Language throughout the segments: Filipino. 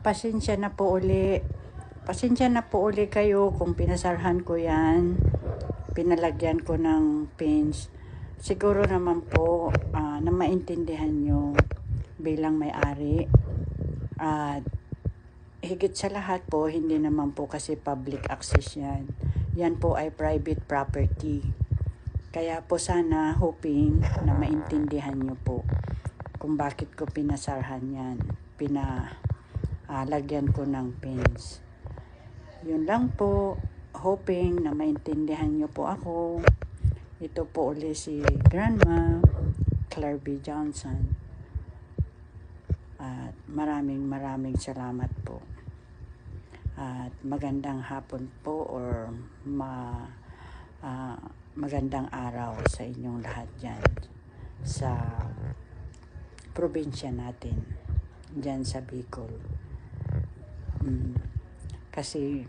Pasensya na po uli. Pasensya na po uli kayo kung pinasarhan ko yan. Pinalagyan ko ng pins. Siguro naman po na maintindihan nyo bilang may-ari. At higit sa lahat po, hindi naman po kasi public access yan. Yan po ay private property. Kaya po sana hoping na maintindihan nyo po kung bakit ko pinasarhan yan. Lagyan ko ng pins. Yun lang po. Hoping na maintindihan nyo po ako. Ito po ulit si Grandma Claire B. Johnson. At maraming salamat po. At magandang hapon po or magandang araw sa inyong lahat dyan sa probinsya natin dyan sa Bicol. Kasi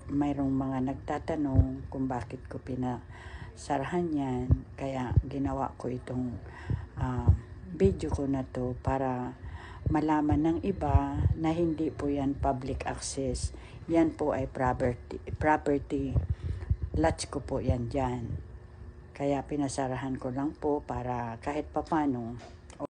mayroong mga nagtatanong kung bakit ko pinasarhan yan, kaya ginawa ko itong video ko na to para malaman ng iba na hindi po yan public access. Yan po ay property. Lots ko po yan dyan. Kaya pinasarahan ko lang po para kahit papano